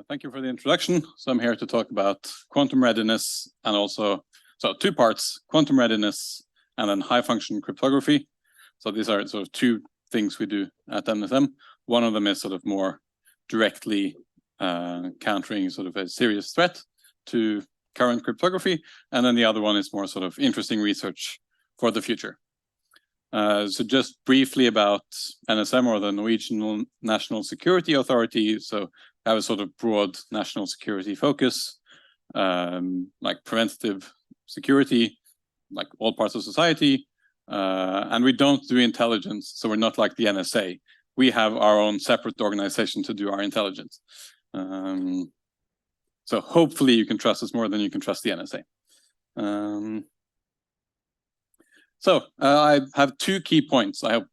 Thank you for the introduction. So I'm here to talk about quantum readiness and also, so two parts, quantum readiness and then high function cryptography. So these are sort of two things we do at NSM. One of them is sort of more directly countering sort of a serious threat to current cryptography. And then the other one is more sort of interesting research for the future. So just briefly about NSM, or the Norwegian National Security Authority. So have a sort of broad national security focus, like preventative security, like all parts of society. And we don't do intelligence, so we're not like the NSA. We have our own separate organization to do our intelligence. So hopefully you can trust us more than you can trust the NSA. So I have two key points I hope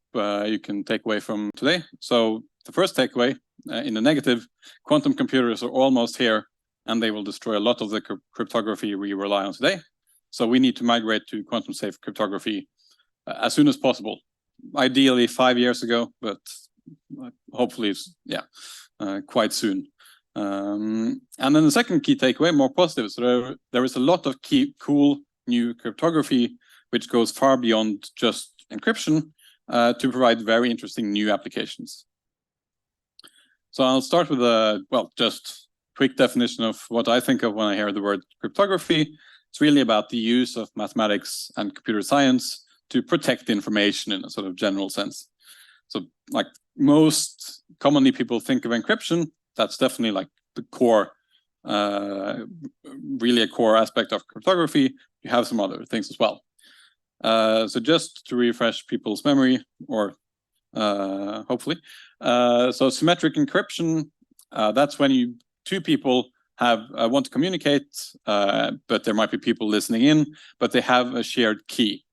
you can take away from today. So the first takeaway, in the negative, quantum computers are almost here and they will destroy a lot of the cryptography we rely on today. So we need to migrate to quantum safe cryptography as soon as possible. Ideally 5 years ago, but hopefully, quite soon. And then the second key takeaway, more positive. So there is a lot of cool new cryptography which goes far beyond just encryption to provide very interesting new applications. So I'll start with a, just quick definition of what I think of when I hear the word cryptography. It's really about the use of mathematics and computer science to protect information in a sort of general sense. So like most commonly people think of encryption, that's definitely like the core, really a core aspect of cryptography. You have some other things as well. So just to refresh people's memory, or hopefully, so symmetric encryption, that's when two people have want to communicate, but there might be people listening in, but they have a shared key.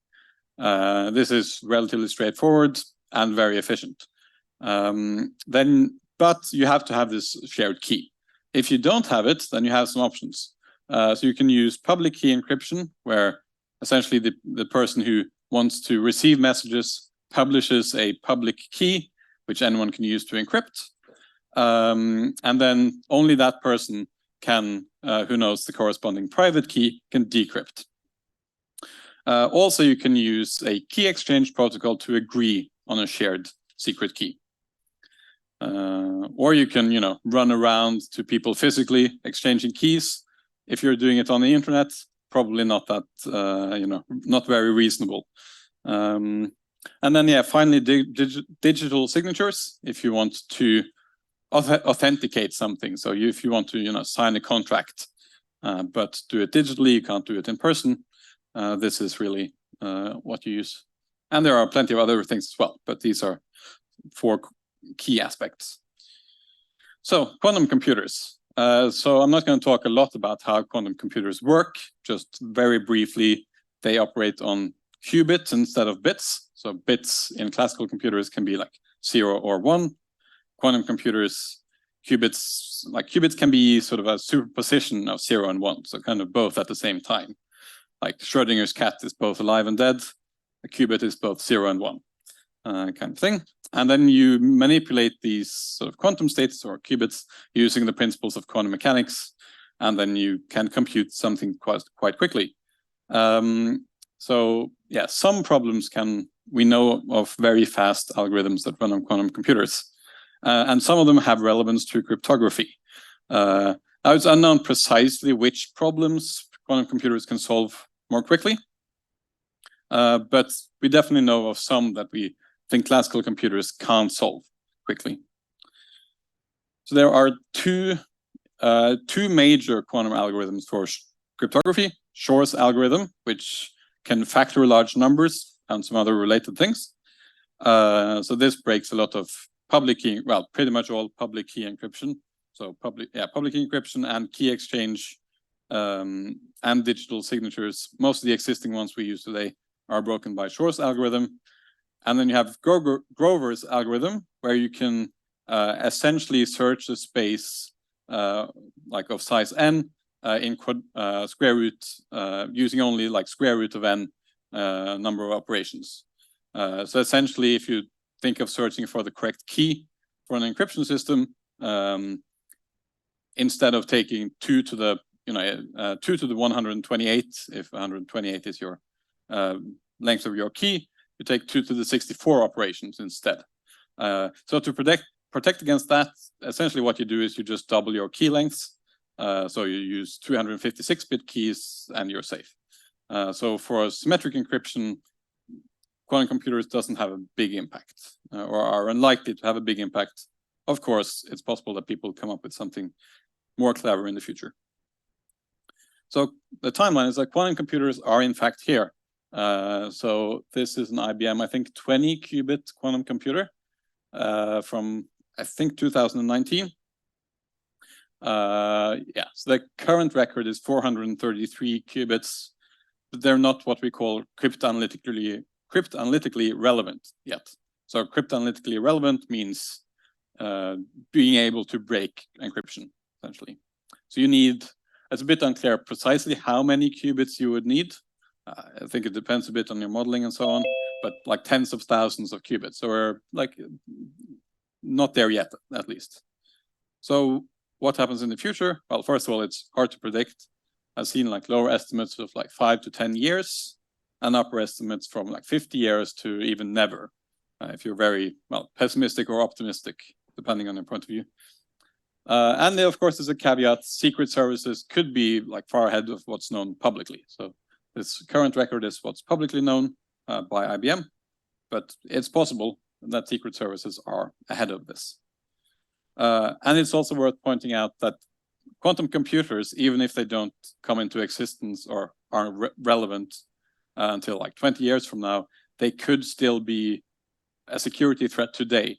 This is relatively straightforward and very efficient. But you have to have this shared key. If you don't have it, then you have some options. So you can use public key encryption, where essentially the person who wants to receive messages publishes a public key, which anyone can use to encrypt. And then only that person can, who knows the corresponding private key, can decrypt. Also, you can use a key exchange protocol to agree on a shared secret key. Or you can, run around to people physically exchanging keys. If you're doing it on the internet, probably not that, not very reasonable. And then, finally, digital signatures, if you want to authenticate something. So if you want to, sign a contract, but do it digitally, you can't do it in person. This is really what you use. And there are plenty of other things as well, but these are 4 key aspects. So quantum computers. So I'm not going to talk a lot about how quantum computers work. Just very briefly, they operate on qubits instead of bits. So bits in classical computers can be like 0 or 1. Quantum computers, qubits can be sort of a superposition of 0 and 1. So kind of both at the same time. Like Schrodinger's cat is both alive and dead. A qubit is both 0 and 1, kind of thing. And then you manipulate these sort of quantum states or qubits using the principles of quantum mechanics, and then you can compute something quite quickly. So yeah, some problems we know of very fast algorithms that run on quantum computers, and some of them have relevance to cryptography. Now it's unknown precisely which problems quantum computers can solve more quickly, but we definitely know of some that we think classical computers can't solve quickly. So there are two major quantum algorithms for cryptography. Shor's algorithm, which can factor large numbers and some other related things. So this breaks a lot of public key, pretty much all public key encryption. So public key encryption and key exchange and digital signatures. Most of the existing ones we use today are broken by Shor's algorithm. And then you have Grover's algorithm, where you can essentially search a space like of size n in square root, using only like square root of n number of operations. So essentially, if you think of searching for the correct key for an encryption system, instead of taking 2 to the 2 to the 128, if 128 is your length of your key, you take 2 to the 64 operations instead. So to protect against that, essentially what you do is you just double your key lengths. So you use 256-bit keys and you're safe. So for symmetric encryption, quantum computers doesn't have a big impact, or are unlikely to have a big impact. Of course, it's possible that people come up with something more clever in the future. So the timeline is that quantum computers are in fact here. So this is an IBM, I think, 20-qubit quantum computer from, I think, 2019. Yeah, so the current record is 433 qubits, but they're not what we call cryptanalytically relevant yet. So cryptanalytically relevant means being able to break encryption, essentially. So you need, it's a bit unclear precisely how many qubits you would need. I think it depends a bit on your modeling and so on, but like tens of thousands of qubits. So we're like not there yet, at least. So what happens in the future? Well, first of all, it's hard to predict. I've seen like lower estimates of like 5 to 10 years and upper estimates from like 50 years to even never, if you're very, well, pessimistic or optimistic, depending on your point of view. And of course, there's a caveat. Secret services could be like far ahead of what's known publicly. So this current record is what's publicly known by IBM, but it's possible that secret services are ahead of this. And it's also worth pointing out that quantum computers, even if they don't come into existence or aren't relevant until like 20 years from now, they could still be a security threat today.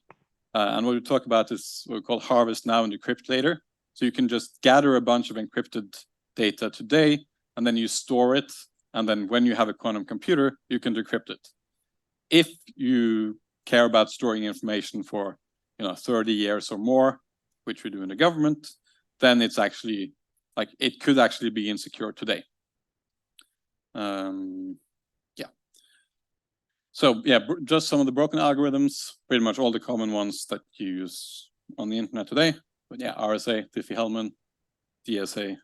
And what we talk about is what we call harvest now and decrypt later. So you can just gather a bunch of encrypted data today, and then you store it. And then when you have a quantum computer, you can decrypt it. If you care about storing information for 30 years or more, which we do in the government, then it's actually like it could actually be insecure today. Yeah. So yeah, just some of the broken algorithms, pretty much all the common ones that you use on the internet today. But yeah, RSA, Diffie-Hellman, DSA,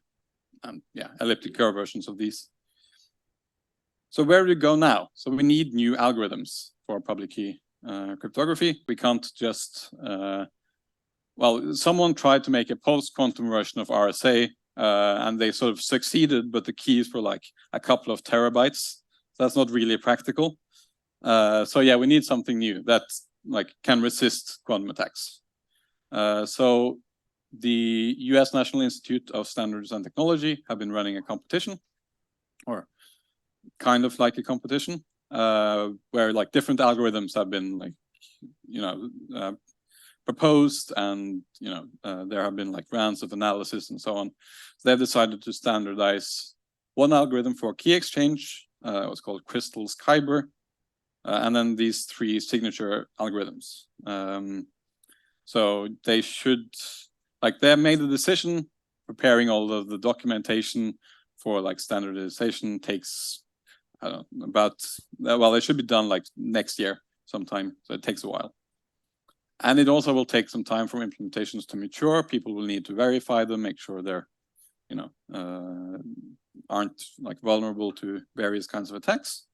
and yeah, elliptic curve versions of these. So where do we go now? So we need new algorithms for public key cryptography. We can't just, well, someone tried to make a post-quantum version of RSA, and they sort of succeeded, but the keys were like a couple of terabytes. So that's not really practical. So yeah, we need something new that like can resist quantum attacks. So the US National Institute of Standards and Technology have been running a competition, or kind of like a competition, where like different algorithms have been like, proposed, and there have been like rounds of analysis and so on. So they've decided to standardize one algorithm for key exchange, what's called Crystal's Kyber, and then these 3 signature algorithms. So they should, like, they have made a decision. Preparing all of the documentation for like standardization takes, I don't know, about, well, it should be done like next year sometime, so it takes a while. And it also will take some time for implementations to mature. People will need to verify them, make sure they're, aren't like vulnerable to various kinds of attacks.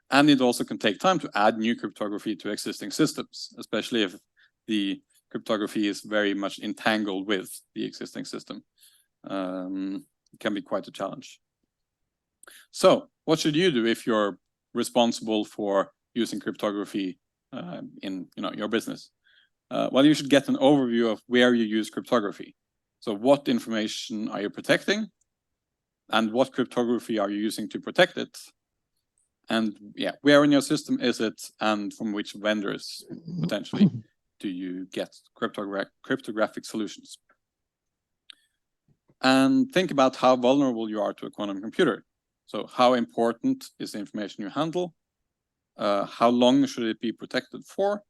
And it also can take time to add new cryptography to existing systems, especially if the cryptography is very much entangled with the existing system. It can be quite a challenge. So what should you do if you're responsible for using cryptography in your business? Well, you should get an overview of where you use cryptography. So what information are you protecting? And what cryptography are you using to protect it? And yeah, where in your system is it? And from which vendors potentially do you get cryptographic solutions? And think about how vulnerable you are to a quantum computer. So how important is the information you handle? How long should it be protected for?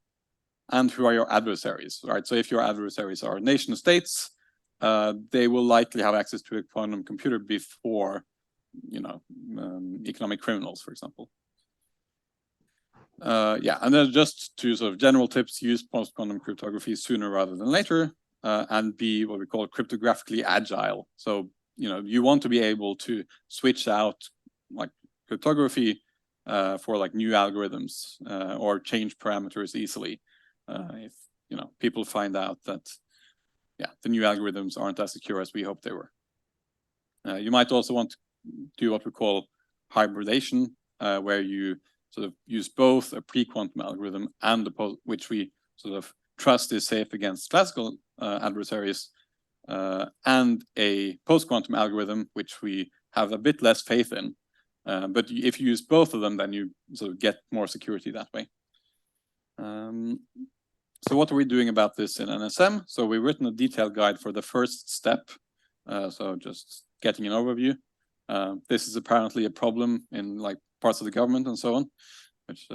And who are your adversaries, right? So if your adversaries are nation states, they will likely have access to a quantum computer before, economic criminals, for example. Yeah, and then just 2 sort of general tips: use post-quantum cryptography sooner rather than later. and be what we call cryptographically agile. So, you want to be able to switch out like cryptography for like new algorithms or change parameters easily. If people find out that the new algorithms aren't as secure as we hoped they were. You might also want to do what we call hybridation, where you sort of use both a pre-quantum algorithm and which we sort of trust is safe against classical adversaries, and a post-quantum algorithm, which we have a bit less faith in. But if you use both of them, then you sort of get more security that way. So what are we doing about this in NSM? So we've written a detailed guide for the first step. So just getting an overview. This is apparently a problem in like parts of the government and so on, which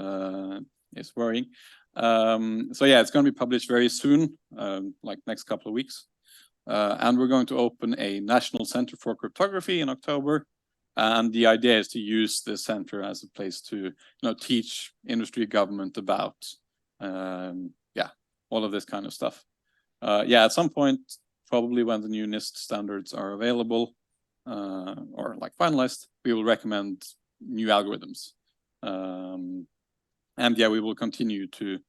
is worrying. So yeah, it's going to be published very soon, like next couple of weeks. And we're going to open a National Center for Cryptography in October. And the idea is to use this center as a place to teach industry, government about all of this kind of stuff. At some point, probably when the new NIST standards are available or like finalized, we will recommend new algorithms. And we will continue to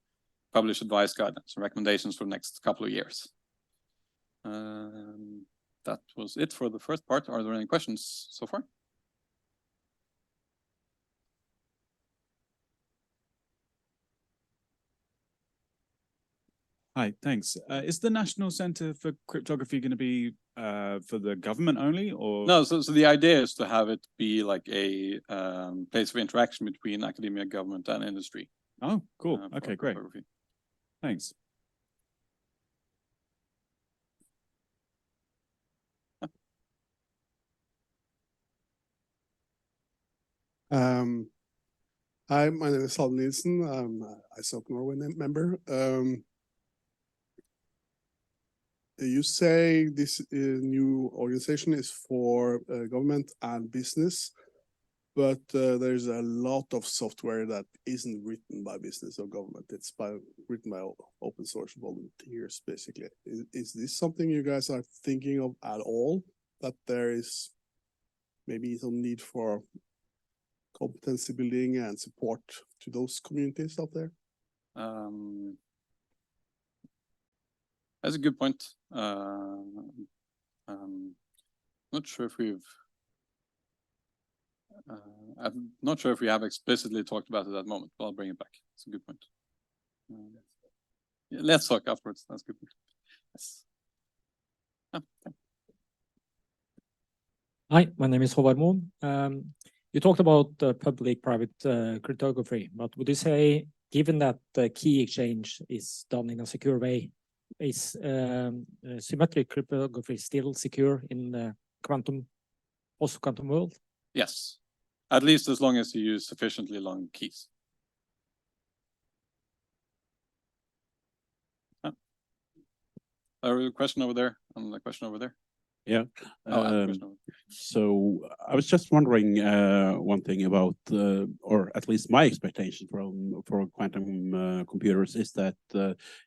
publish advice guidance and recommendations for the next couple of years. That was it for the first part. Are there any questions so far? Hi, thanks. Is the National Center for Cryptography going to be for the government only, or? No, so the idea is to have it be like a place of interaction between academia, government, and industry. Oh, cool. Okay, great. Thanks. Hi, my name is Halvard Nielsen. I'm an ISOC Norway member. You say this new organization is for government and business, but there's a lot of software that isn't written by business or government. It's written by open source volunteers, basically. Is this something you guys are thinking of at all? That there is maybe some need for competency building and support to those communities out there? That's a good point. Not sure if we've. I'm not sure if we have explicitly talked about it at the moment, but I'll bring it back. It's a good point. Let's talk afterwards. That's a good point. Yes. Hi, my name is Håvard Moen. You talked about public-private cryptography, but would you say, given that the key exchange is done in a secure way, is symmetric cryptography still secure in the post-quantum world? Yes, at least as long as you use sufficiently long keys. A question over there, and a question over there. Yeah. So I was just wondering one thing about, or at least my expectation for quantum computers is that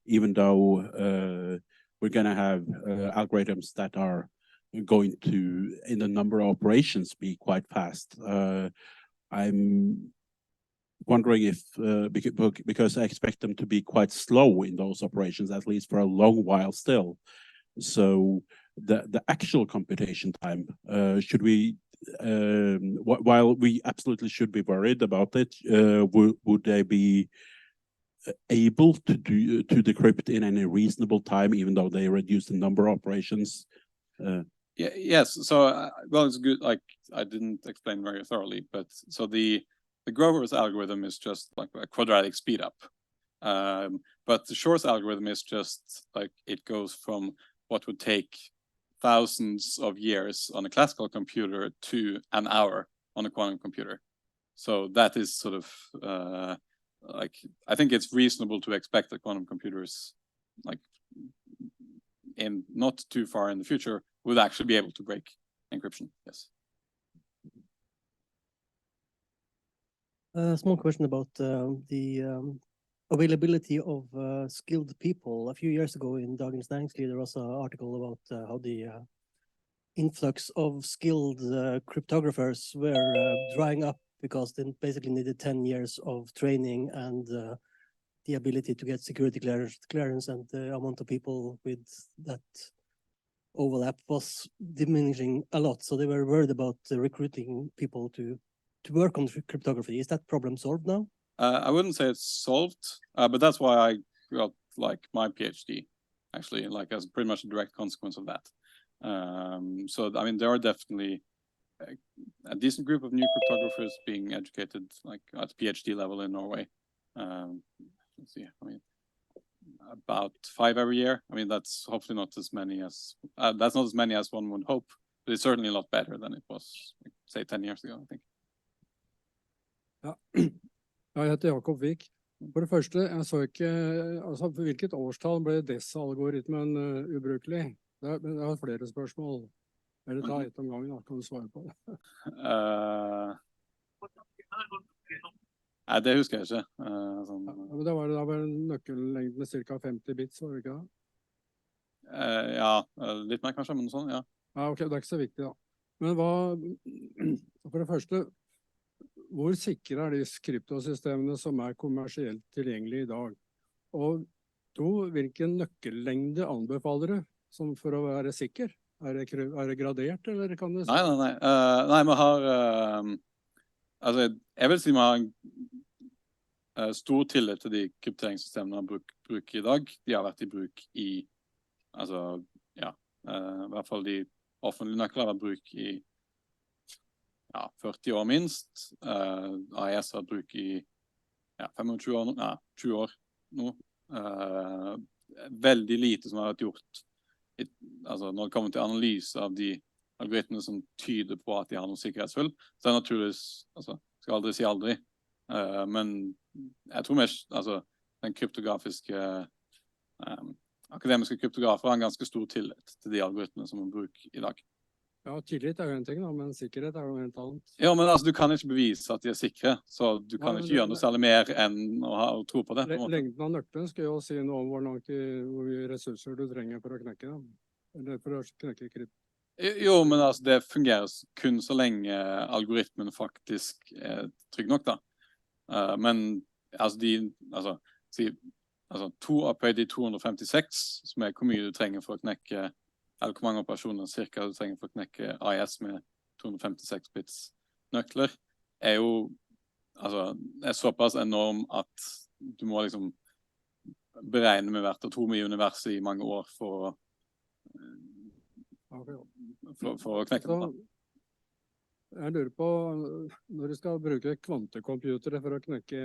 even though we're going to have algorithms that are going to, in the number of operations, be quite fast, I'm wondering if, because I expect them to be quite slow in those operations, at least for a long while still. So the actual computation time, should we, while we absolutely should be worried about it, would they be able to decrypt in any reasonable time, even though they reduce the number of operations? Yes. So well, it's good. Like I didn't explain very thoroughly, but so the Grover's algorithm is just like a quadratic speed up, but the Shor's algorithm is just like it goes from what would take thousands of years on a classical computer to an hour on a quantum computer. So that is sort of like, I think it's reasonable to expect that quantum computers, like in not too far in the future, would actually be able to break encryption. Yes. A small question about the availability of skilled people. A few years ago in Dagens Næringsliv, there was an article about how the influx of skilled cryptographers were drying up because they basically needed 10 years of training and the ability to get security clearance, and the amount of people with that overlap was diminishing a lot. So they were worried about recruiting people to work on cryptography. Is that problem solved now? I wouldn't say it's solved, but that's why I got like my PhD, actually, like as pretty much a direct consequence of that. So I mean, there are definitely a decent group of new cryptographers being educated like at PhD level in Norway. Let's see, I mean, about 5 every year. I mean, that's hopefully not as many as that's not as many as one would hope, but it's certainly a lot better than it was, like, say, 10 years ago, I think. Ja. Jeg heter Jakob Vik. For det første, jeg så ikke, altså hvilket årstall ble DES-algoritmen ubrukelig? Jeg har flere spørsmål. Eller ta ett om gangen, da kan du svare på det. Nei, det husker jeg ikke. Sånn. Ja, men da var nøkkellengden cirka 50 bits, var det ikke det? Ja, litt mer kanskje, men sånn, ja. Ja, ok, det er ikke så viktig da. Men for det første, hvor sikre er de kryptosystemene som er kommersielt tilgjengelige i dag? Og to, hvilken nøkkellengde anbefaler du for å være sikker? Er det gradert, eller kan det... Nei, vi har... altså, jeg vil si vi har en stor tillit til de krypteringssystemene vi bruker i dag. De har vært i bruk i, altså, ja, i hvert fall de offentlige nøkler har vært bruk i 40 år minst. AES har bruk i 25 år, 20 år nå. Veldig lite som har vært gjort altså når det kommer til analyse av de algoritmene som tyder på at de har noe sikkerhetsfull. Så det er naturligvis, altså, skal aldri si aldri. Men jeg tror mer, altså, den kryptografiske, akademiske kryptografer har en ganske stor tillit til de algoritmene som man bruker i dag. Ja, tillit er jo en ting da, men sikkerhet er jo en annet. Ja, men altså, du kan ikke bevise at de er sikre, så du kan ikke gjøre noe særlig mer enn å tro på det. På lengden av nøkkelen skal jo si noe om hvor mye ressurser du trenger for å knekke dem. Eller for å knekke krypt. Jo, men altså, det fungerer kun så lenge algoritmen faktisk er trygg nok, da. Men altså, to opphøyd i 256, som er hvor mye du trenger for å knekke, eller hvor mange operasjoner cirka du trenger for å knekke AES med 256 bits nøkler, er jo er såpass enorm at du må liksom beregne med hvert atom i universet i mange år for å knekke det. Jeg lurer på, når du skal bruke kvantekomputere for å knekke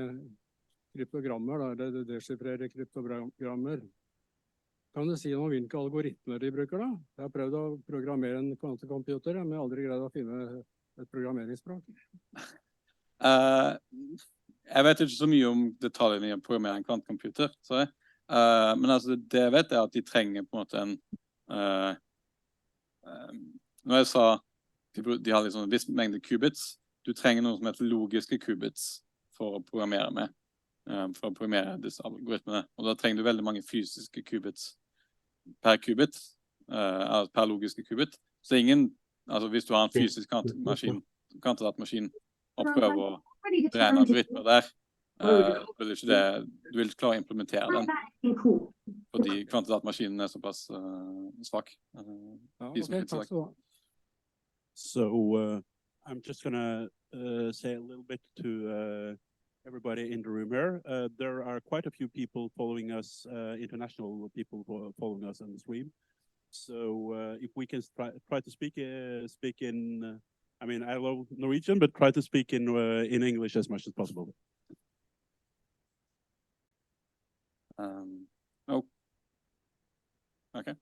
kryptogrammer, eller deschiffrere kryptogrammer, kan du si noe om hvilke algoritmer de bruker da? Jeg har prøvd å programmere en kvantekomputer, men jeg har aldri greid å finne et programmeringsspråk. Jeg vet ikke så mye om detaljene i å programmere en kvantekomputer, men altså, det jeg vet er at de trenger på en måte en når jeg sa de har liksom en viss mengde qubits, du trenger noe som heter logiske qubits for å programmere med, for å programmere disse algoritmene, og da trenger du veldig mange fysiske qubits per qubit, per logiske qubit. Så altså hvis du har en fysisk kvantidatmaskin og prøver å beregne algoritmer der, du vil ikke klare å implementere den, fordi kvantidatmaskinen er såpass svak. Okay, takk skal du ha. So I'm just going to say a little bit to everybody in the room here. There are quite a few people following us, international people following us on the stream. So if we can try to speak in, I mean, I love Norwegian, but try to speak in English as much as possible. Oh, okay.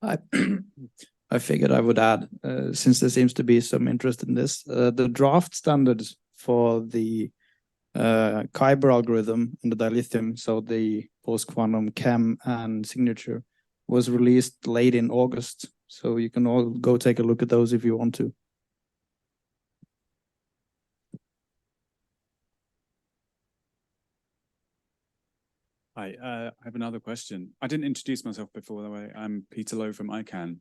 I figured I would add, since there seems to be some interest in this, the draft standards for the Kyber algorithm in the dilithium, so the post-quantum chem and signature, was released late in August. So you can all go take a look at those if you want to. Hi, I have another question. I didn't introduce myself before, the way I'm Peter Lowe from ICANN.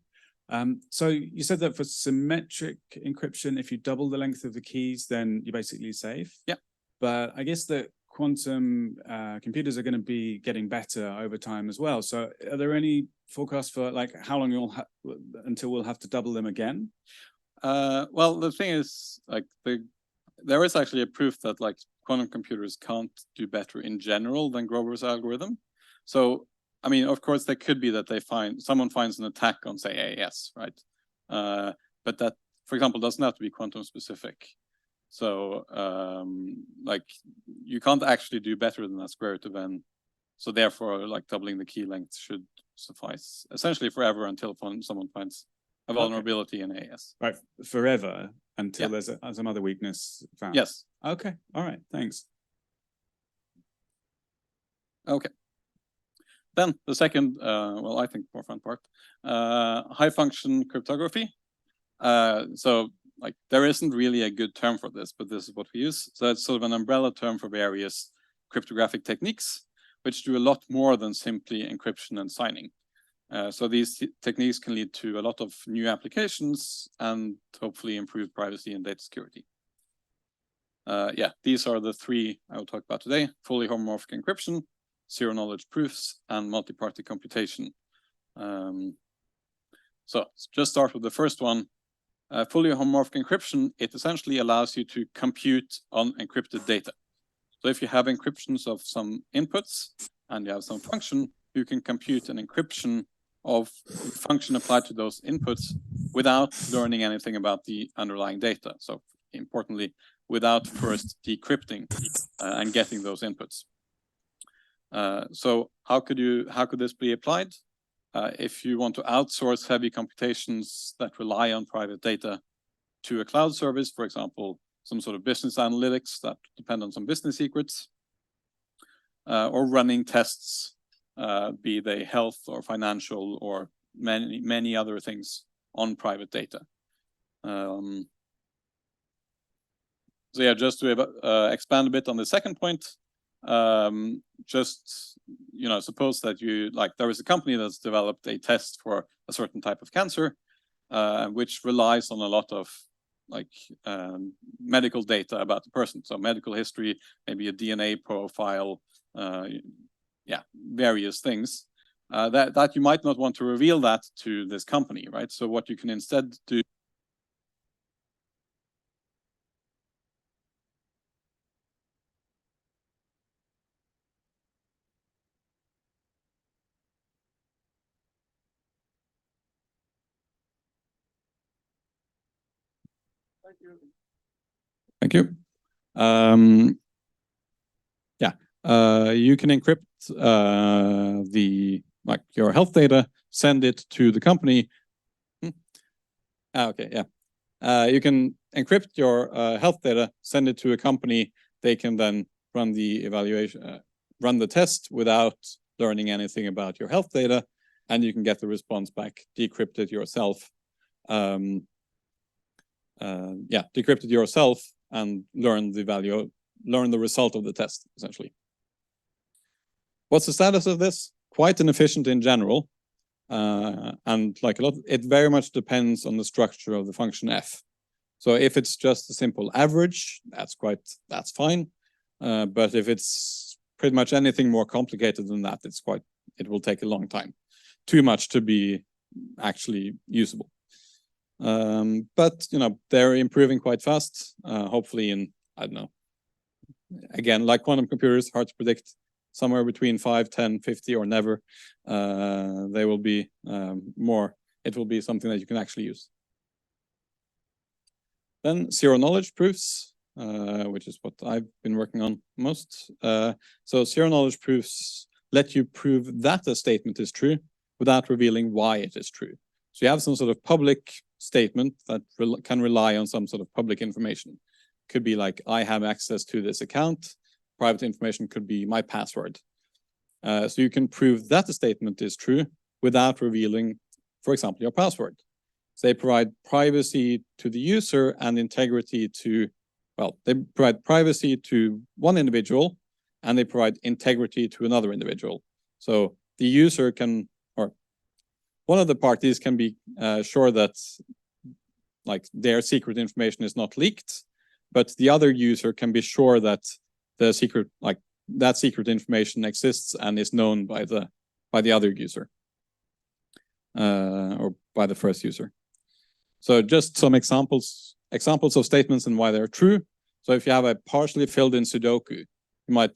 So you said that for symmetric encryption, if you double the length of the keys, then you're basically safe. Yeah. But I guess that quantum computers are going to be getting better over time as well. So are there any forecasts for like how long you'll until we'll have to double them again? Well, the thing is, like, there is actually a proof that like quantum computers can't do better in general than Grover's algorithm. So, I mean, of course, there could be that someone finds an attack on, say, AES, right? But that, for example, doesn't have to be quantum specific. So, like, you can't actually do better than a square root of n. So therefore, like, doubling the key length should suffice essentially forever until someone finds a vulnerability in AES. Right, forever until there's some other weakness found. Yes. Okay. All right. Thanks. Okay. Then the second, well, I think more fun part, high function cryptography. So like there isn't really a good term for this, but this is what we use. So it's sort of an umbrella term for various cryptographic techniques, which do a lot more than simply encryption and signing. So these techniques can lead to a lot of new applications and hopefully improve privacy and data security. Yeah, these are the three I will talk about today: fully homomorphic encryption, zero knowledge proofs, and multi-party computation. So just start with the first one. Fully homomorphic encryption, it essentially allows you to compute on encrypted data. So if you have encryptions of some inputs and you have some function, you can compute an encryption of function applied to those inputs without learning anything about the underlying data. So importantly, without first decrypting and getting those inputs. So how could this be applied? If you want to outsource heavy computations that rely on private data to a cloud service, for example, some sort of business analytics that depend on some business secrets, or running tests, be they health or financial or many other things on private data. So yeah, just to expand a bit on the second point, just, you know, suppose that there is a company that's developed a test for a certain type of cancer, which relies on a lot of medical data about the person. So medical history, maybe a DNA profile, yeah, various things that you might not want to reveal that to this company, right? So what you can instead do. Thank you. Yeah, you can encrypt your health data, send it to the company. Okay, yeah. You can encrypt your health data, send it to a company. They can then run the evaluation, run the test without learning anything about your health data, and you can get the response back, decrypt it yourself. Yeah, decrypt it yourself and learn the result of the test, essentially. What's the status of this? Quite inefficient in general. And like a lot, it very much depends on the structure of the function f. So if it's just a simple average, that's fine. But if it's pretty much anything more complicated than that, it will take a long time. Too much to be actually usable. But you know, they're improving quite fast. Hopefully in, I don't know, again, like quantum computers, hard to predict, somewhere between 5, 10, 50 or never. They will be it will be something that you can actually use. Then zero knowledge proofs, which is what I've been working on most. So zero knowledge proofs let you prove that a statement is true without revealing why it is true. So you have some sort of public statement that can rely on some sort of public information. Could be like, I have access to this account. Private information could be my password. So you can prove that a statement is true without revealing, for example, your password. So they provide privacy to the user and integrity to, well, they provide privacy to one individual and they provide integrity to another individual. So the user can, or one of the parties can be sure that like their secret information is not leaked, but the other user can be sure that the secret, like that secret information exists and is known by the other user, or by the first user. So just some examples of statements and why they're true. So if you have a partially filled in Sudoku, a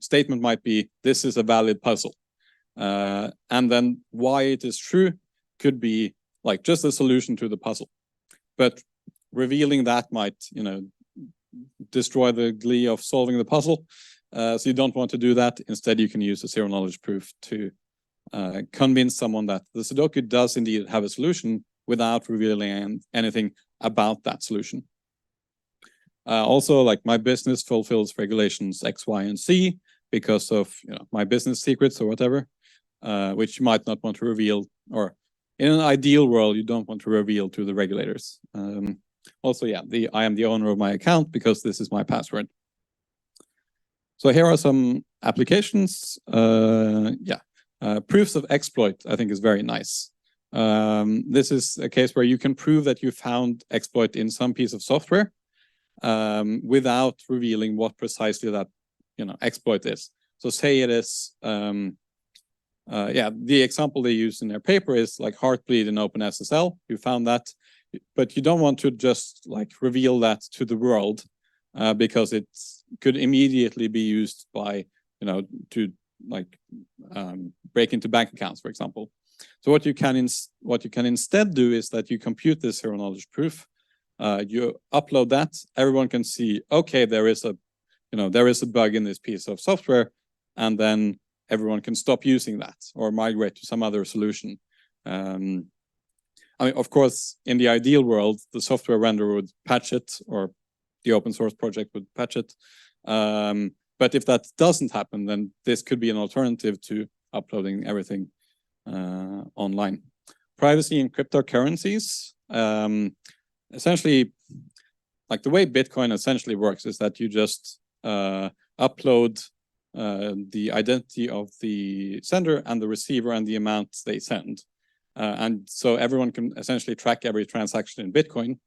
statement might be, this is a valid puzzle. And then why it is true could be like just a solution to the puzzle. But revealing that might, destroy the glee of solving the puzzle. So you don't want to do that. Instead, you can use a zero knowledge proof to convince someone that the Sudoku does indeed have a solution without revealing anything about that solution. Also, like my business fulfills regulations X, Y, and Z because of my business secrets or whatever, which you might not want to reveal, or in an ideal world, you don't want to reveal to the regulators. Also, yeah, I am the owner of my account because this is my password. So here are some applications. Proofs of exploit, I think, is very nice. This is a case where you can prove that you found exploit in some piece of software without revealing what precisely that exploit is. So say it is, the example they use in their paper is like Heartbleed in OpenSSL. You found that, but you don't want to just like reveal that to the world because it could immediately be used by to like break into bank accounts, for example. So what you can instead do is that you compute this zero knowledge proof. You upload that. Everyone can see, okay, there is a bug in this piece of software, and then everyone can stop using that or migrate to some other solution. I mean, of course, in the ideal world, the software renderer would patch it, or the open source project would patch it. But if that doesn't happen, then this could be an alternative to uploading everything online. Privacy in cryptocurrencies. Essentially, like the way Bitcoin essentially works is that you just upload the identity of the sender and the receiver and the amount they send. And so everyone can essentially track every transaction in Bitcoin.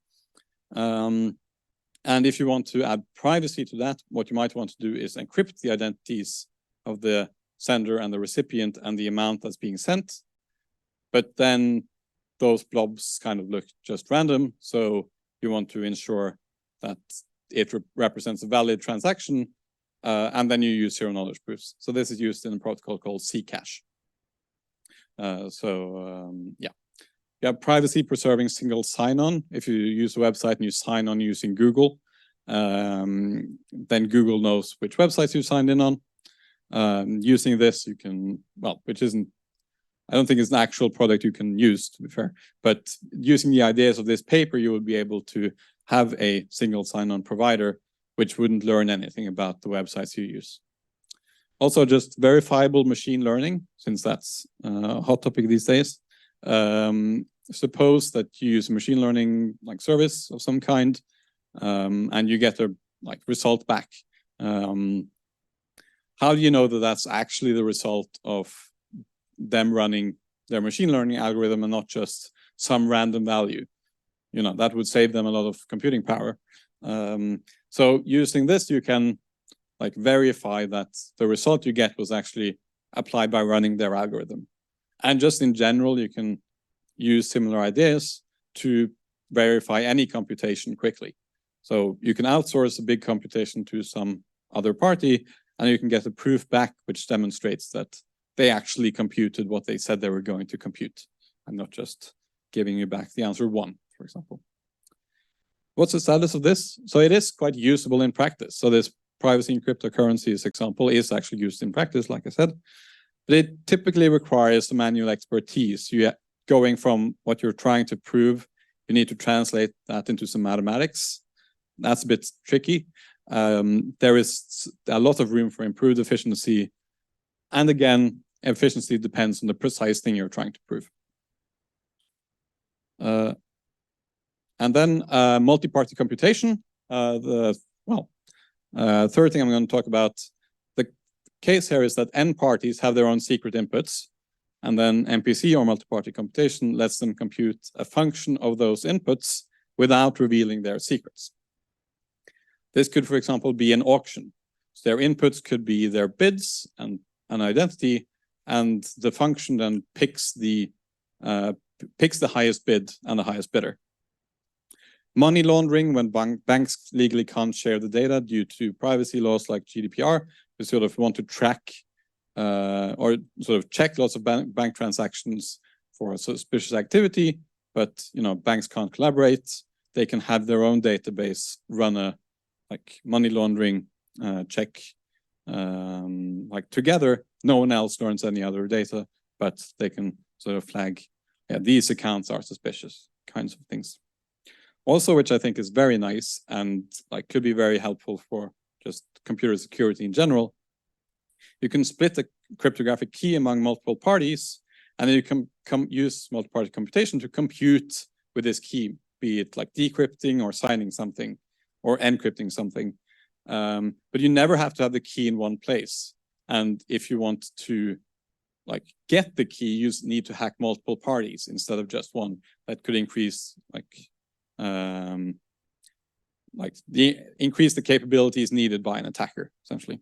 And if you want to add privacy to that, what you might want to do is encrypt the identities of the sender and the recipient and the amount that's being sent. But then those blobs kind of look just random. So you want to ensure that it represents a valid transaction. And then you use zero knowledge proofs. So this is used in a protocol called Zcash. You have privacy preserving single sign-on. If you use a website and you sign on using Google, then Google knows which websites you signed in on. Using this, you can, well, which isn't, I don't think it's an actual product you can use, to be fair, but using the ideas of this paper, you would be able to have a single sign-on provider which wouldn't learn anything about the websites you use. Also, just verifiable machine learning, since that's a hot topic these days. Suppose that you use a machine learning like service of some kind, and you get a like result back. How do you know that that's actually the result of them running their machine learning algorithm and not just some random value? That would save them a lot of computing power. So using this, you can like verify that the result you get was actually applied by running their algorithm. And just in general, you can use similar ideas to verify any computation quickly. So you can outsource a big computation to some other party, and you can get a proof back which demonstrates that they actually computed what they said they were going to compute, and not just giving you back the answer 1, for example. What's the status of this? So it is quite usable in practice. So this privacy in cryptocurrencies example is actually used in practice, like I said, but it typically requires some manual expertise. Going from what you're trying to prove, you need to translate that into some mathematics. That's a bit tricky. There is a lot of room for improved efficiency. And again, efficiency depends on the precise thing you're trying to prove. And then multi-party computation. Third thing I'm going to talk about, case here is that N parties have their own secret inputs, and then MPC or multi-party computation lets them compute a function of those inputs without revealing their secrets. This could, for example, be an auction. So their inputs could be their bids and an identity, and the function then picks the highest bid and the highest bidder. Money laundering, when banks legally can't share the data due to privacy laws like GDPR, we sort of want to track or sort of check lots of bank transactions for suspicious activity, but banks can't collaborate. They can have their own database, run a money laundering check together. No one else learns any other data, but they can sort of flag, these accounts are suspicious, kinds of things. Also, which I think is very nice and could be very helpful for just computer security in general, you can split a cryptographic key among multiple parties, and then you can use multi-party computation to compute with this key, be it decrypting or signing something or encrypting something. But you never have to have the key in one place. And if you want to get the key, you need to hack multiple parties instead of just one. That could increase increase the capabilities needed by an attacker, essentially.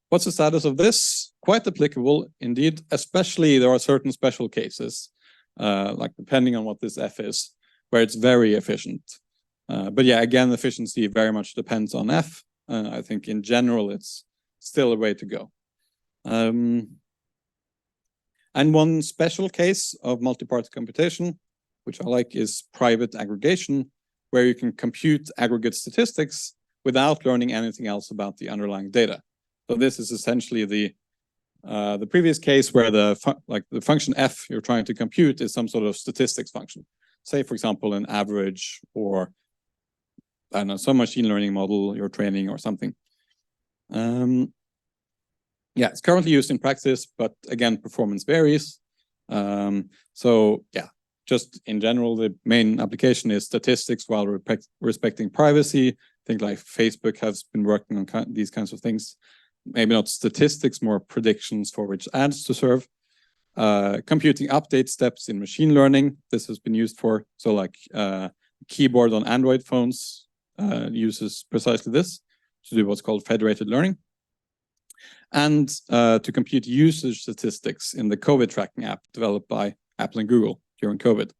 What's the status of this? Quite applicable indeed, especially there are certain special cases, depending on what this F is, where it's very efficient. But yeah, again, efficiency very much depends on F. I think in general, it's still a way to go. And one special case of multi-party computation, which I like, is private aggregation, where you can compute aggregate statistics without learning anything else about the underlying data. So this is essentially the previous case where the function f you're trying to compute is some sort of statistics function. Say, for example, an average, or I don't know, some machine learning model you're training or something. Yeah, it's currently used in practice, but again, performance varies. So yeah, just in general, the main application is statistics while respecting privacy. I think Facebook has been working on these kinds of things. Maybe not statistics, more predictions for which ads to serve. Computing update steps in machine learning. This has been used for, so keyboard on Android phones uses precisely this to do what's called federated learning. And to compute usage statistics in the COVID tracking app developed by Apple and Google during COVID.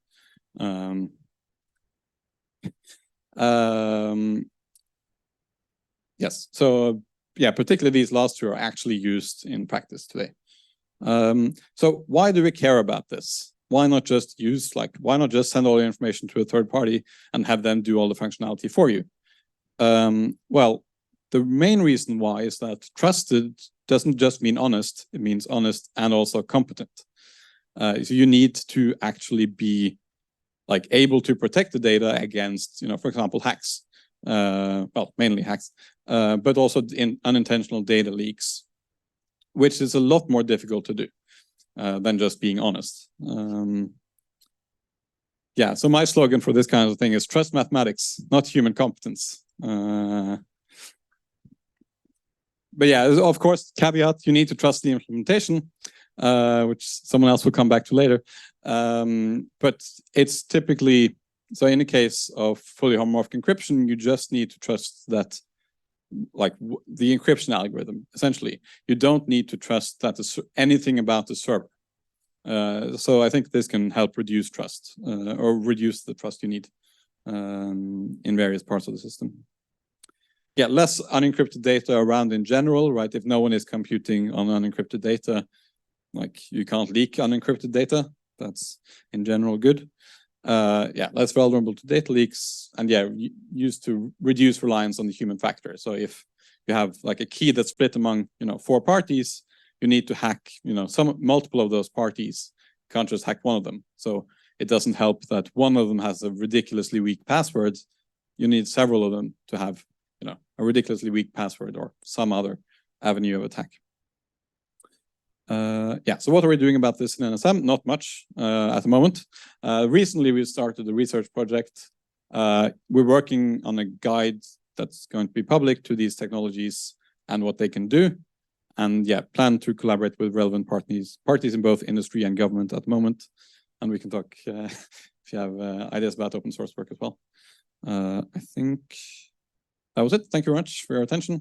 Yes, so yeah, particularly these last two are actually used in practice today. So why do we care about this? Why not just why not just send all the information to a third party and have them do all the functionality for you? Well, the main reason why is that trusted doesn't just mean honest, it means honest and also competent. So you need to actually be able to protect the data against, for example, hacks. Well, mainly hacks, but also in unintentional data leaks, which is a lot more difficult to do than just being honest. Yeah, so my slogan for this kind of thing is trust mathematics, not human competence. But yeah, of course, caveat, you need to trust the implementation, which someone else will come back to later. But it's typically, so in the case of fully homomorphic encryption, you just need to trust that, the encryption algorithm, essentially. You don't need to trust that anything about the server. So I think this can help reduce trust, or reduce the trust you need in various parts of the system. Yeah, less unencrypted data around in general, right? If no one is computing on unencrypted data, you can't leak unencrypted data. That's in general good. Yeah, less vulnerable to data leaks, and yeah, used to reduce reliance on the human factor. So if you have a key that's split among 4 parties, you need to hack multiple of those parties. You can't just hack one of them. So it doesn't help that one of them has a ridiculously weak password. You need several of them to have a ridiculously weak password or some other avenue of attack. Yeah, so what are we doing about this in NSM? Not much at the moment. Recently, we started a research project. We're working on a guide that's going to be public to these technologies and what they can do. And yeah, plan to collaborate with relevant parties in both industry and government at the moment. And we can talk if you have ideas about open source work as well. I think that was it. Thank you very much for your attention.